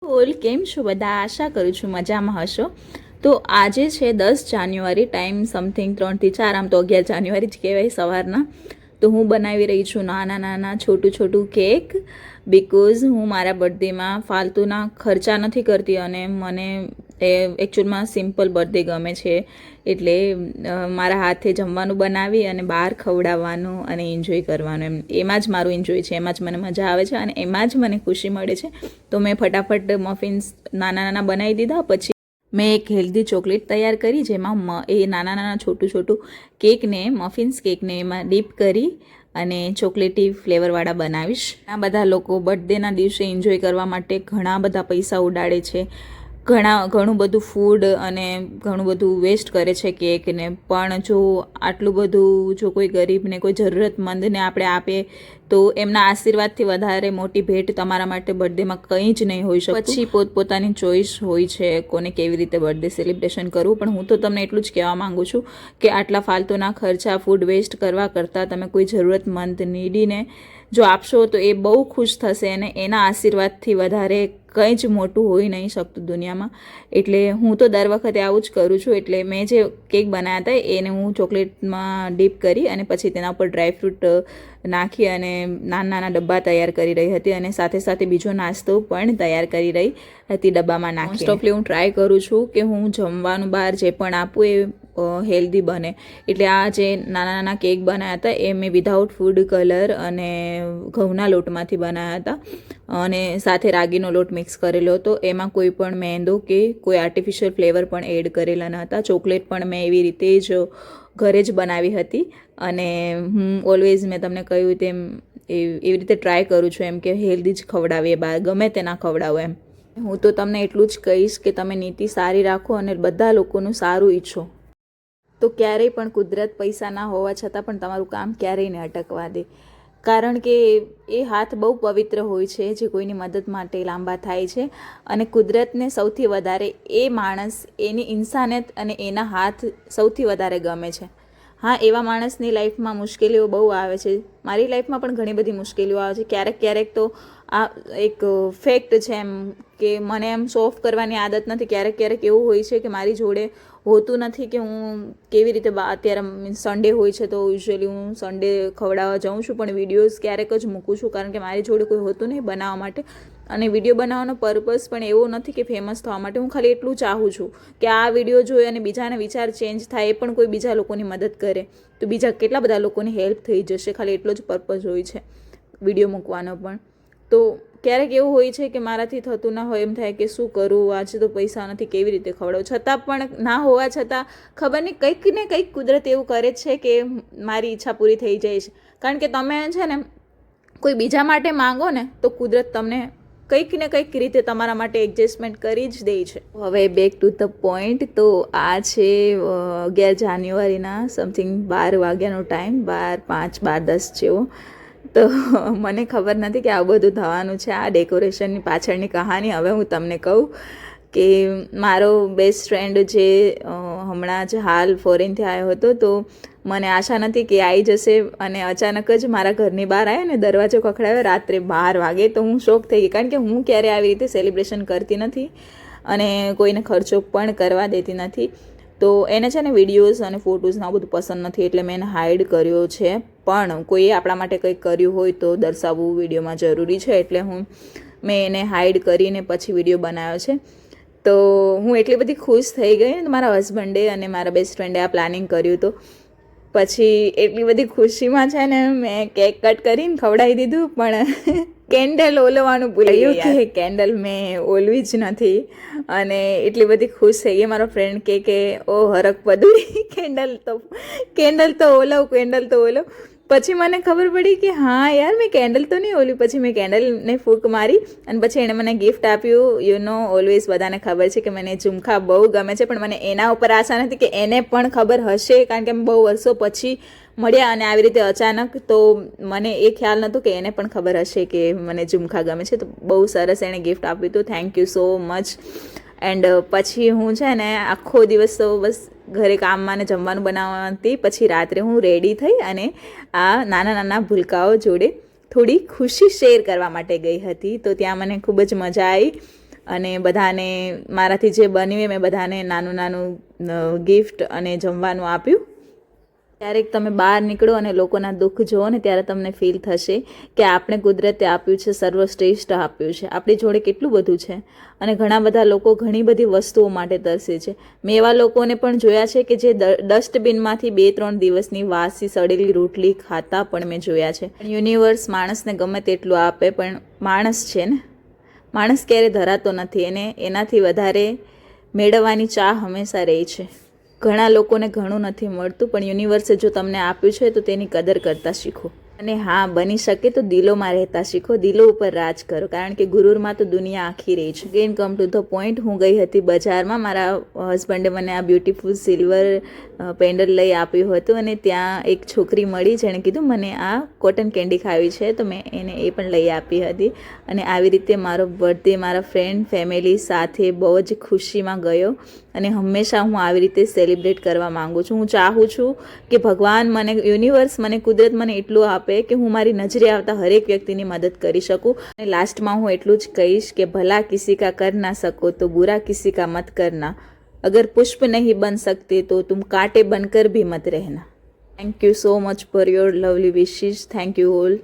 બોલ કેમ છો બધા? આશા કરું છું મજામાં હશો. તો આજે છે 10 જાન્યુઆરી, ટાઈમ સમથિંગ 3 થી 4, આમ તો 11 જાન્યુઆરી જ કહેવાય સવારના. તો હું બનાવી રહી છું નાના નાના છોટું કેક, બિકોઝ હું મારા બર્થડેમાં ફાલતુના ખર્ચા નથી કરતી અને મને એકચ્યુઅલમાં સિમ્પલ બર્થડે ગમે છે. એટલે મારા હાથે જમવાનું બનાવી અને બહાર ખવડાવવાનું અને એન્જોય કરવાનું, એમાં જ મારું એન્જોય છે, એમાં જ મને મજા આવે છે અને એમાં જ મને ખુશી મળે છે. તો મેં ફટાફટ મફિન્સ નાના નાના બનાવી દીધા. પછી મેં એક હેલ્ધી ચોકલેટ તૈયાર કરી, જેમાં એ નાના નાના છોટું કેકને, મફિન્સ કેકને એમાં ડીપ કરી અને ચોકલેટી ફ્લેવરવાળા બનાવીશ. આ બધા લોકો બર્થડેના દિવસે એન્જોય કરવા માટે ઘણા બધા પૈસા ઉડાડે છે, ઘણું બધું ફૂડ અને ઘણું બધું વેસ્ટ કરે છે કેકને. પણ જો આટલું બધું જો કોઈ ગરીબને, કોઈ જરૂરતમંદને આપણે આપીએ તો એમના આશીર્વાદથી વધારે મોટી ભેટ તમારા માટે બર્થડેમાં કંઈ જ નહીં હોઈ શકે. પછી પોતપોતાની ચોઈસ હોય છે કોને કેવી રીતે બર્થડે સેલિબ્રેશન કરવું. પણ હું તો તમને એટલું જ કહેવા માગું છું કે આટલા ફાલતુના ખર્ચા ફૂડ વેસ્ટ કરવા કરતાં તમે કોઈ જરૂરતમંદ નીડીને જો આપશો તો એ બહુ ખુશ થશે અને એના આશીર્વાદથી વધારે કંઈ જ મોટું હોઈ નહીં શકતું દુનિયામાં. એટલે હું તો દર વખતે આવું જ કરું છું. એટલે મેં જે કેક બનાવ્યા હતા એને હું ચોકલેટમાં ડીપ કરી અને પછી તેના ઉપર ડ્રાયફ્રૂટ નાખી અને નાના નાના ડબ્બા તૈયાર કરી રહી હતી અને સાથે સાથે બીજો નાસ્તો પણ તૈયાર કરી રહી હતી ડબ્બામાં નાખી. મોસ્ટ ઓફલી હું ટ્રાય કરું છું કે હું જમવાનું બહાર જે પણ આપું એ હેલ્ધી બને. એટલે આ જે નાના નાના કેક બનાવ્યા હતા એ મેં વિધાઉટ ફૂડ કલર અને ઘઉંના લોટમાંથી બનાવ્યા હતા અને સાથે રાગીનો લોટ મિક્સ કરેલો હતો. એમાં કોઈ પણ મેંદો કે કોઈ આર્ટિફિશિયલ ફ્લેવર પણ એડ કરેલા ન હતા. ચોકલેટ પણ મેં એવી રીતે જ ઘરે જ બનાવી હતી અને હું ઓલવેઝ મેં તમને કહ્યું તેમ એવી રીતે ટ્રાય કરું છું એમ કે હેલ્ધી જ ખવડાવીએ, બહાર ગમે તે ના ખવડાવો એમ. હું તો તમને એટલું જ કહીશ કે તમે નીતિ સારી રાખો અને બધા લોકોનું સારું ઈચ્છો. તો ક્યારેય પણ કુદરત પૈસા ના હોવા છતાં પણ તમારું કામ ક્યારેય નહીં અટકવા દે. કારણ કે એ હાથ બહુ પવિત્ર હોય છે જે કોઈની મદદ માટે લાંબા થાય છે. અને કુદરતને સૌથી વધારે એ માણસ, એની ઇન્સાનિયત અને એના હાથ સૌથી વધારે ગમે છે. હા, એવા માણસની લાઈફમાં મુશ્કેલીઓ બહુ આવે છે. મારી લાઈફમાં પણ ઘણી બધી મુશ્કેલીઓ આવે છે. ક્યારેક તો આ એક ફેક્ટ છે એમ કે મને એમ શો ઓફ કરવાની આદત નથી. ક્યારેક એવું હોય છે કે મારી જોડે હોતું નથી કે હું કેવી રીતે અત્યારે સન્ડે હોય છે તો યુઝ્યુઅલી હું સન્ડે ખવડાવવા જાઉં છું, પણ વિડીયોઝ ક્યારેક જ મૂકું છું કારણ કે મારી જોડે કોઈ હોતું નહીં બનાવવા માટે. અને વિડીયો બનાવવાનો પર્પઝ પણ એવો નથી કે ફેમસ થવા માટે. હું ખાલી એટલું ચાહું છું કે આ વિડીયો જોઈ અને બીજાના વિચાર ચેન્જ થાય, એ પણ કોઈ બીજા લોકોની મદદ કરે તો બીજા કેટલા બધા લોકોની હેલ્પ થઈ જશે. ખાલી એટલો જ પર્પઝ હોય છે વિડીયો મૂકવાનો પણ. તો ક્યારેક એવું હોય છે કે મારાથી થતું ના હોય, એમ થાય કે શું કરું, આજે તો પૈસા નથી, કેવી રીતે ખવડાવું. છતાં પણ ના હોવા છતાં ખબર નહીં કંઈક ને કંઈક કુદરત એવું કરે છે કે મારી ઈચ્છા પૂરી થઈ જાય છે. કારણ કે તમે છે ને કોઈ બીજા માટે માંગો ને તો કુદરત તમને કંઈક ને કંઈક રીતે તમારા માટે એડજસ્ટમેન્ટ કરી જ દે છે. હવે બેક ટુ ધ પોઈન્ટ. તો આ છે 11 જાન્યુઆરીના સમથિંગ 12 વાગ્યાનો ટાઈમ, 12:05, 12:10 જેવો. તો મને ખબર નથી કે આવું બધું થવાનું છે. આ ડેકોરેશનની પાછળની કહાની હવે હું તમને કહું કે મારો બેસ્ટ ફ્રેન્ડ જે હમણાં જ હાલ ફોરેનથી આવ્યો હતો, તો મને આશા નથી કે આવી જશે અને અચાનક જ મારા ઘરની બહાર આવ્યો ને દરવાજો ખખડાવ્યો રાત્રે 12 વાગે. તો હું શોક થઈ ગઈ કારણ કે હું ક્યારે આવી રીતે સેલિબ્રેશન કરતી નથી અને કોઈને ખર્ચો પણ કરવા દેતી નથી. તો એને છે ને વિડીયોઝ અને ફોટોઝને આ બધું પસંદ નથી એટલે મેં એને હાઇડ કર્યો છે. પણ કોઈએ આપણા માટે કંઈક કર્યું હોય તો દર્શાવવું વિડીયોમાં જરૂરી છે. એટલે મેં એને હાઇડ કરીને પછી વિડીયો બનાવ્યો છે. તો હું એટલી બધી ખુશ થઈ ગઈ. મારા હસબન્ડે અને મારા બેસ્ટ ફ્રેન્ડે આ પ્લાનિંગ કર્યું હતું. પછી એટલી બધી ખુશીમાં છે ને મેં કેક કટ કરીને ખવડાવી દીધું, પણ કેન્ડલ ઓલવવાનું ભૂલી ગયું કે કેન્ડલ મેં ઓલવી જ નથી. અને એટલી બધી ખુશ થઈ ગઈ. મારો ફ્રેન્ડ કે ઓ હરક પદુડી, કેન્ડલ તો ઓલવ. પછી મને ખબર પડી કે હા યાર મેં કેન્ડલ તો નહીં ઓલી. પછી મેં કેન્ડલને ફૂંક મારી અને પછી એણે મને ગિફ્ટ આપ્યું. યુ નો ઓલવેઝ બધાને ખબર છે કે મને ઝુમખા બહુ ગમે છે, પણ મને એના ઉપર આશા નથી કે એને પણ ખબર હશે કારણ કે બહુ વર્ષો પછી મળ્યા અને આવી રીતે અચાનક. તો મને એ ખ્યાલ નહોતો કે એને પણ ખબર હશે કે મને ઝુમખા ગમે છે. તો બહુ સરસ એણે ગિફ્ટ આપ્યું હતું. Thank you so much. And પછી હું છે ને આખો દિવસ તો બસ ઘરે કામમાં ને જમવાનું બનાવવા હતી. પછી રાત્રે હું રેડી થઈ અને આ નાના નાના ભૂલકાઓ જોડે થોડી ખુશી શેર કરવા માટે ગઈ હતી. તો ત્યાં મને ખૂબ જ મજા આવી અને બધાને મારાથી જે બન્યું મેં બધાને નાનું નાનું ગિફ્ટ અને જમવાનું આપ્યું. ક્યારેક તમે બહાર નીકળો અને લોકોના દુઃખ જુઓ ને ત્યારે તમને ફીલ થશે કે આપણે કુદરતે આપ્યું છે, સર્વશ્રેષ્ઠ આપ્યું છે. આપણી જોડે કેટલું બધું છે અને ઘણા બધા લોકો ઘણી બધી વસ્તુઓ માટે તરસે છે. મેં એવા લોકોને પણ જોયા છે કે જે ડસ્ટબિનમાંથી 2-3 દિવસની વાસી સડેલી રોટલી ખાતા પણ મેં જોયા છે. યુનિવર્સ માણસને ગમે તેટલું આપે, પણ માણસ છે ને, માણસ ક્યારે ધરાતો નથી. એને એનાથી વધારે મેળવવાની ચાહ હંમેશા રહે છે. ઘણા લોકોને ઘણું નથી મળતું, પણ યુનિવર્સે જો તમને આપ્યું છે તો તેની કદર કરતા શીખો. અને હા, બની શકે તો દિલોમાં રહેતા શીખો, દિલો ઉપર રાજ કરો, કારણ કે ગુરુરમાં તો દુનિયા આખી રહી છે. Again come to the point, હું ગઈ હતી બજારમાં. મારા હસબન્ડે મને આ બ્યુટીફુલ સિલ્વર પેન્ડલ લઈ આપ્યું હતું અને ત્યાં એક છોકરી મળી જેણે કીધું મને આ કોટન કેન્ડી ખાવી છે, તો મેં એને એ પણ લઈ આપી હતી. અને આવી રીતે મારો બર્થડે મારા ફ્રેન્ડ ફેમિલી સાથે બહુ જ ખુશીમાં ગયો અને હંમેશા હું આવી રીતે સેલિબ્રેટ કરવા માગું છું. હું ચાહું છું કે ભગવાન મને, યુનિવર્સ મને, કુદરત મને એટલું આપે કે હું મારી નજરે આવતા હરેક વ્યક્તિની મદદ કરી શકું. અને લાસ્ટમાં હું એટલું જ કહીશ કે ભલા કિસી કા કર ના સકો તો બુરા કિસી કા મત કરના. અગર પુષ્પ નહીં બન सकते तो तुम कांटे बनकर भी मत रहना. Thank you so much for your lovely wishes. Thank you all.